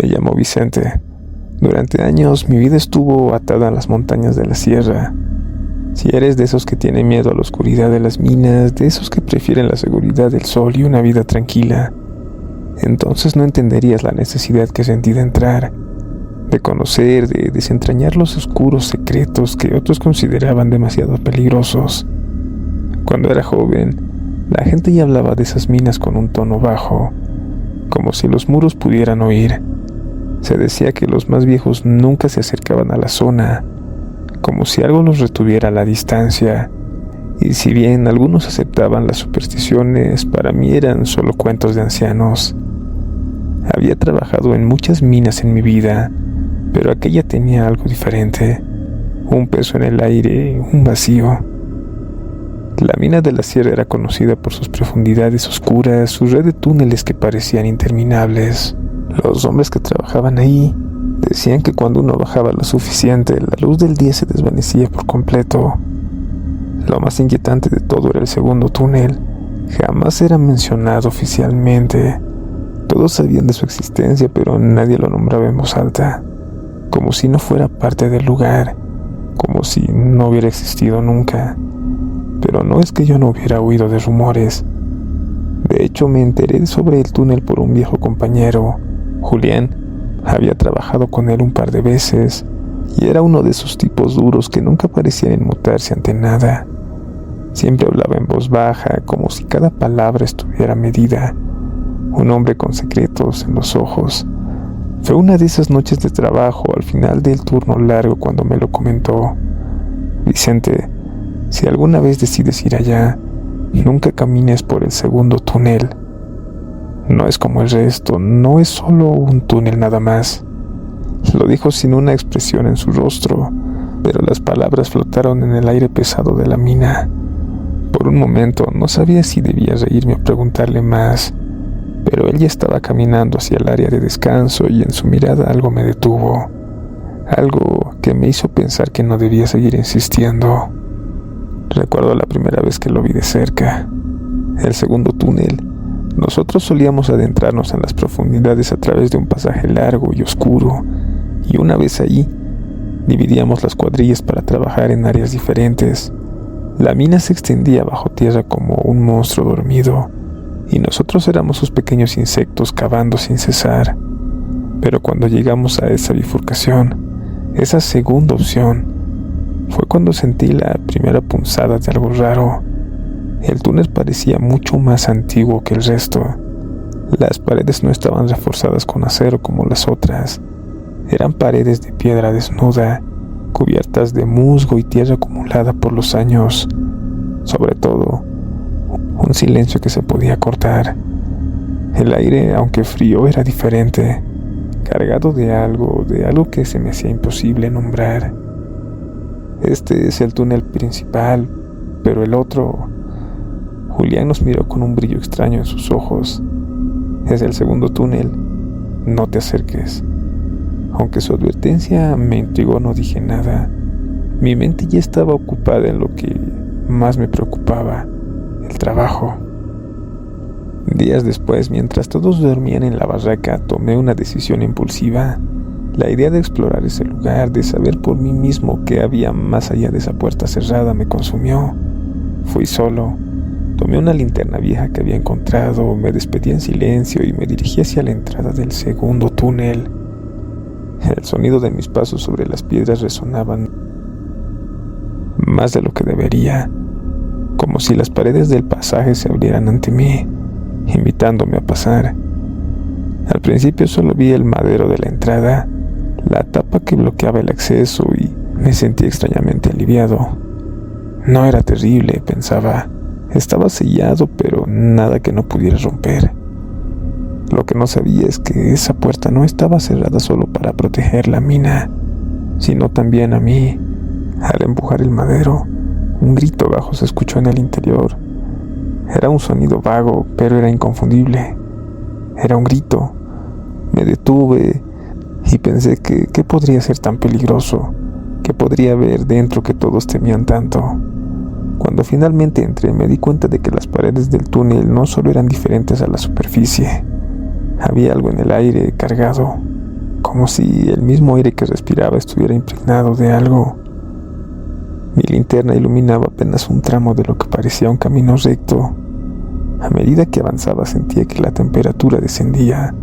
Me llamo Vicente. Durante años mi vida estuvo atada a las montañas de la sierra. Si eres de esos que tienen miedo a la oscuridad de las minas, de esos que prefieren la seguridad del sol y una vida tranquila, entonces no entenderías la necesidad que sentí de entrar, de conocer, de desentrañar los oscuros secretos que otros consideraban demasiado peligrosos. Cuando era joven, la gente ya hablaba de esas minas con un tono bajo, como si los muros pudieran oír. Se decía que los más viejos nunca se acercaban a la zona, como si algo los retuviera a la distancia. Y si bien algunos aceptaban las supersticiones, para mí eran solo cuentos de ancianos. Había trabajado en muchas minas en mi vida, pero aquella tenía algo diferente, un peso en el aire, un vacío. La mina de la sierra era conocida por sus profundidades oscuras, su red de túneles que parecían interminables. Los hombres que trabajaban ahí decían que cuando uno bajaba lo suficiente, la luz del día se desvanecía por completo. Lo más inquietante de todo era el segundo túnel. Jamás era mencionado oficialmente. Todos sabían de su existencia, pero nadie lo nombraba en voz alta, como si no fuera parte del lugar, como si no hubiera existido nunca. Pero no es que yo no hubiera oído de rumores. De hecho, me enteré sobre el túnel por un viejo compañero, Julián. Había trabajado con él un par de veces, y era uno de esos tipos duros que nunca parecían inmutarse ante nada. Siempre hablaba en voz baja, como si cada palabra estuviera medida. Un hombre con secretos en los ojos. Fue una de esas noches de trabajo al final del turno largo cuando me lo comentó. Vicente, si alguna vez decides ir allá, nunca camines por el segundo túnel. No es como el resto, no es solo un túnel nada más. Lo dijo sin una expresión en su rostro, pero las palabras flotaron en el aire pesado de la mina. Por un momento no sabía si debía reírme o preguntarle más, pero él ya estaba caminando hacia el área de descanso y en su mirada algo me detuvo, algo que me hizo pensar que no debía seguir insistiendo. Recuerdo la primera vez que lo vi de cerca, el segundo túnel. Nosotros solíamos adentrarnos en las profundidades a través de un pasaje largo y oscuro, y una vez allí, dividíamos las cuadrillas para trabajar en áreas diferentes. La mina se extendía bajo tierra como un monstruo dormido, y nosotros éramos sus pequeños insectos cavando sin cesar. Pero cuando llegamos a esa bifurcación, esa segunda opción, fue cuando sentí la primera punzada de algo raro. El túnel parecía mucho más antiguo que el resto. Las paredes no estaban reforzadas con acero como las otras. Eran paredes de piedra desnuda, cubiertas de musgo y tierra acumulada por los años. Sobre todo, un silencio que se podía cortar. El aire, aunque frío, era diferente, cargado de algo que se me hacía imposible nombrar. Este es el túnel principal, pero el otro... Julián nos miró con un brillo extraño en sus ojos. Es el segundo túnel, no te acerques. Aunque su advertencia me intrigó, no dije nada. Mi mente ya estaba ocupada en lo que más me preocupaba, el trabajo. Días después, mientras todos dormían en la barraca, tomé una decisión impulsiva. La idea de explorar ese lugar, de saber por mí mismo qué había más allá de esa puerta cerrada, me consumió. Fui solo. Tomé una linterna vieja que había encontrado, me despedí en silencio y me dirigí hacia la entrada del segundo túnel. El sonido de mis pasos sobre las piedras resonaban más de lo que debería, como si las paredes del pasaje se abrieran ante mí, invitándome a pasar. Al principio solo vi el madero de la entrada, la tapa que bloqueaba el acceso, y me sentí extrañamente aliviado. No era terrible, pensaba. Estaba sellado, pero nada que no pudiera romper. Lo que no sabía es que esa puerta no estaba cerrada solo para proteger la mina, sino también a mí. Al empujar el madero, un grito bajo se escuchó en el interior. Era un sonido vago, pero era inconfundible. Era un grito. Me detuve y pensé que ¿qué podría ser tan peligroso? ¿Qué podría haber dentro que todos temían tanto? Cuando finalmente entré, me di cuenta de que las paredes del túnel no solo eran diferentes a la superficie. Había algo en el aire cargado, como si el mismo aire que respiraba estuviera impregnado de algo. Mi linterna iluminaba apenas un tramo de lo que parecía un camino recto. A medida que avanzaba sentía que la temperatura descendía,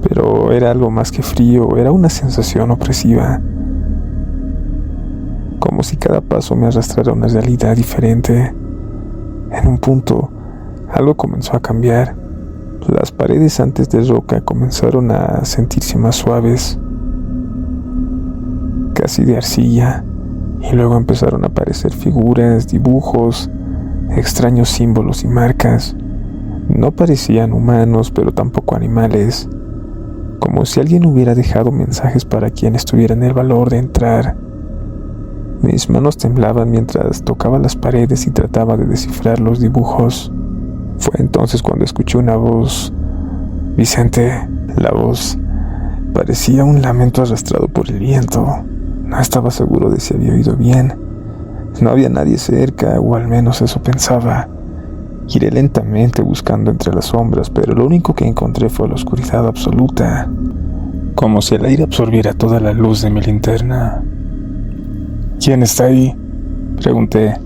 pero era algo más que frío, era una sensación opresiva. Como si cada paso me arrastrara a una realidad diferente. En un punto, algo comenzó a cambiar. Las paredes antes de roca comenzaron a sentirse más suaves, casi de arcilla, y luego empezaron a aparecer figuras, dibujos, extraños símbolos y marcas. No parecían humanos, pero tampoco animales, como si alguien hubiera dejado mensajes para quienes tuvieran el valor de entrar. Mis manos temblaban mientras tocaba las paredes y trataba de descifrar los dibujos. Fue entonces cuando escuché una voz. Vicente. La voz parecía un lamento arrastrado por el viento. No estaba seguro de si había oído bien. No había nadie cerca, o al menos eso pensaba. Giré lentamente buscando entre las sombras, pero lo único que encontré fue la oscuridad absoluta, como si el aire absorbiera toda la luz de mi linterna. ¿Quién está ahí?, pregunté.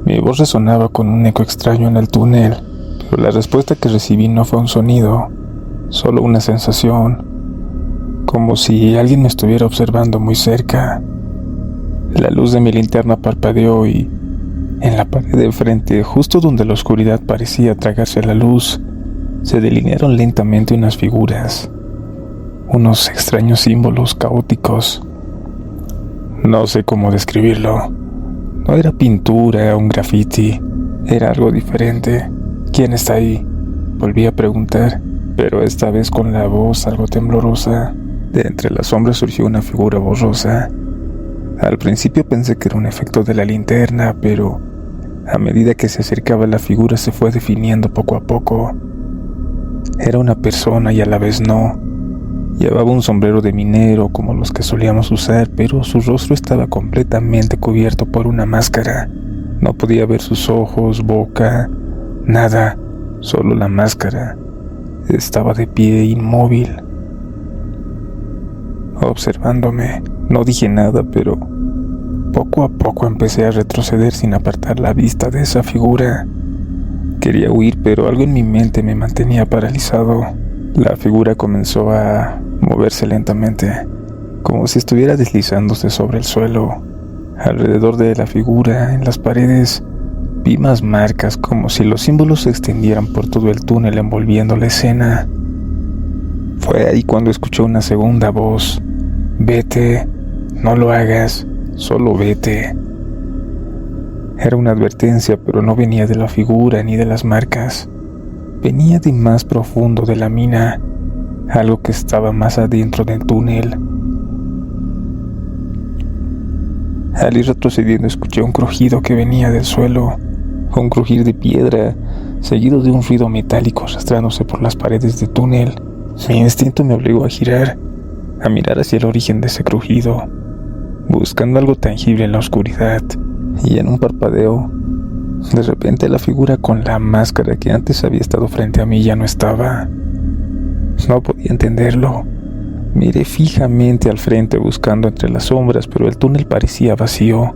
Mi voz resonaba con un eco extraño en el túnel, pero la respuesta que recibí no fue un sonido, solo una sensación, como si alguien me estuviera observando muy cerca. La luz de mi linterna parpadeó y, en la pared de enfrente, justo donde la oscuridad parecía tragarse la luz, se delinearon lentamente unas figuras, unos extraños símbolos caóticos. No sé cómo describirlo. No era pintura, un graffiti, era algo diferente. ¿Quién está ahí?, volví a preguntar, pero esta vez con la voz algo temblorosa. De entre las sombras surgió una figura borrosa. Al principio pensé que era un efecto de la linterna, pero a medida que se acercaba la figura se fue definiendo poco a poco. Era una persona y a la vez no. Llevaba un sombrero de minero como los que solíamos usar, pero su rostro estaba completamente cubierto por una máscara. No podía ver sus ojos, boca, nada, solo la máscara. Estaba de pie, inmóvil, observándome. No dije nada, pero poco a poco empecé a retroceder sin apartar la vista de esa figura. Quería huir, pero algo en mi mente me mantenía paralizado. La figura comenzó a moverse lentamente, como si estuviera deslizándose sobre el suelo. Alrededor de la figura, en las paredes, vi más marcas, como si los símbolos se extendieran por todo el túnel envolviendo la escena. Fue ahí cuando escuché una segunda voz. Vete, no lo hagas, solo vete. Era una advertencia, pero no venía de la figura ni de las marcas. Venía de más profundo de la mina, algo que estaba más adentro del túnel. Al ir retrocediendo escuché un crujido que venía del suelo, un crujir de piedra, seguido de un ruido metálico arrastrándose por las paredes del túnel. Mi instinto me obligó a girar, a mirar hacia el origen de ese crujido, buscando algo tangible en la oscuridad, y en un parpadeo, de repente la figura con la máscara que antes había estado frente a mí ya no estaba. No podía entenderlo. Miré fijamente al frente buscando entre las sombras, pero el túnel parecía vacío,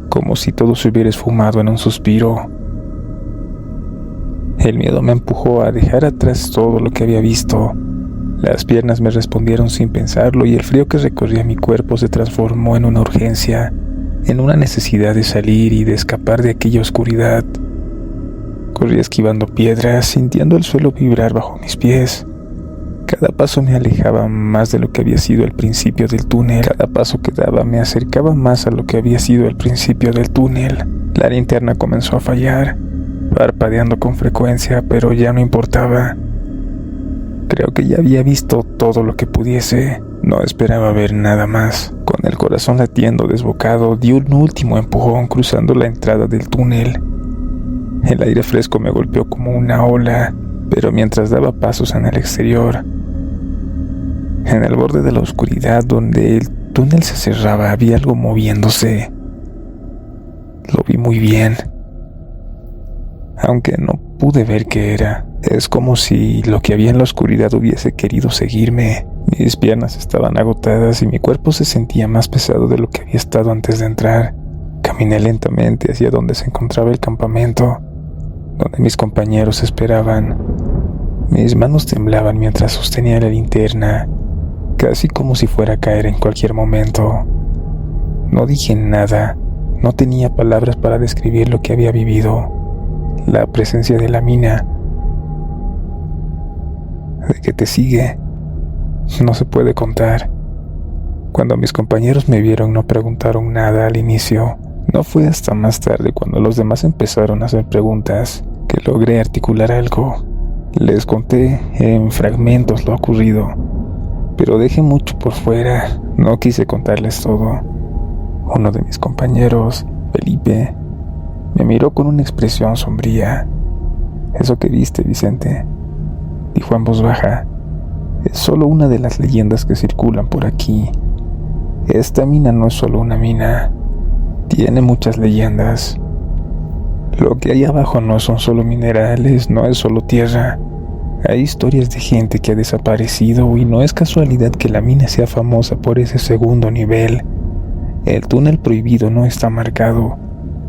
como si todo se hubiera esfumado en un suspiro. El miedo me empujó a dejar atrás todo lo que había visto. Las piernas me respondieron sin pensarlo y el frío que recorría mi cuerpo se transformó en una urgencia, en una necesidad de salir y de escapar de aquella oscuridad. Corrí esquivando piedras, sintiendo el suelo vibrar bajo mis pies. Cada paso me alejaba más de lo que había sido el principio del túnel. Cada paso que daba me acercaba más a lo que había sido el principio del túnel. La linterna comenzó a fallar, parpadeando con frecuencia, pero ya no importaba. Creo que ya había visto todo lo que pudiese. No esperaba ver nada más. Con el corazón latiendo desbocado, di un último empujón cruzando la entrada del túnel. El aire fresco me golpeó como una ola, pero mientras daba pasos en el exterior, en el borde de la oscuridad donde el túnel se cerraba, había algo moviéndose. Lo vi muy bien, aunque no pude ver qué era. Es como si lo que había en la oscuridad hubiese querido seguirme, Mis piernas estaban agotadas y mi cuerpo se sentía más pesado de lo que había estado antes de entrar. Caminé lentamente hacia donde se encontraba el campamento, donde mis compañeros esperaban. Mis manos temblaban mientras sostenía la linterna, casi como si fuera a caer en cualquier momento. No dije nada, no tenía palabras para describir lo que había vivido. La presencia de la mina, de que te sigue, no se puede contar. Cuando mis compañeros me vieron no preguntaron nada al inicio. No fue hasta más tarde, cuando los demás empezaron a hacer preguntas, que logré articular algo. Les conté en fragmentos lo ocurrido, pero dejé mucho por fuera. No quise contarles todo. Uno de mis compañeros, Felipe, me miró con una expresión sombría. «Eso que viste, Vicente», dijo en voz baja, «es solo una de las leyendas que circulan por aquí. Esta mina no es solo una mina, tiene muchas leyendas. Lo que hay abajo no son solo minerales, no es solo tierra. Hay historias de gente que ha desaparecido y no es casualidad que la mina sea famosa por ese segundo nivel. El túnel prohibido no está marcado,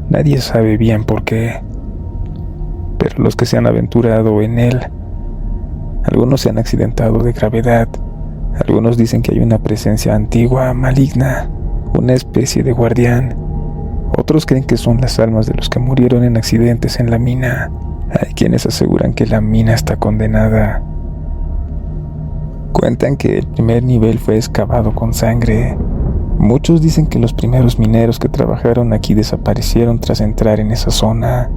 nadie sabe bien por qué. Pero los que se han aventurado en él, algunos se han accidentado de gravedad. Algunos dicen que hay una presencia antigua, maligna, una especie de guardián. Otros creen que son las almas de los que murieron en accidentes en la mina. Hay quienes aseguran que la mina está condenada. Cuentan que el primer nivel fue excavado con sangre. Muchos dicen que los primeros mineros que trabajaron aquí desaparecieron tras entrar en esa zona.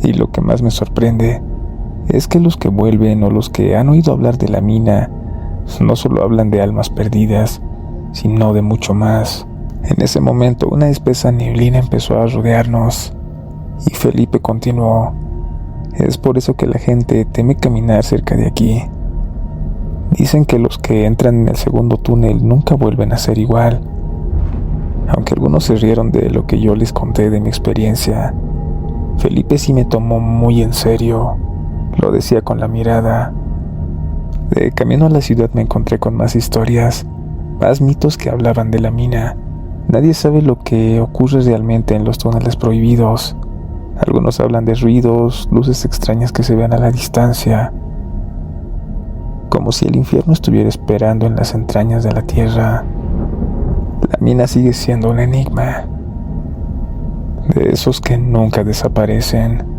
Y lo que más me sorprende es que los que vuelven o los que han oído hablar de la mina no solo hablan de almas perdidas, sino de mucho más. En ese momento una espesa neblina empezó a rodearnos y Felipe continuó: «Es por eso que la gente teme caminar cerca de aquí. Dicen que los que entran en el segundo túnel nunca vuelven a ser igual». Aunque algunos se rieron de lo que yo les conté de mi experiencia, Felipe sí me tomó muy en serio. Lo decía con la mirada. De camino a la ciudad me encontré con más historias, más mitos que hablaban de la mina. Nadie sabe lo que ocurre realmente en los túneles prohibidos. Algunos hablan de ruidos, luces extrañas que se ven a la distancia, como si el infierno estuviera esperando en las entrañas de la tierra. La mina sigue siendo un enigma, de esos que nunca desaparecen.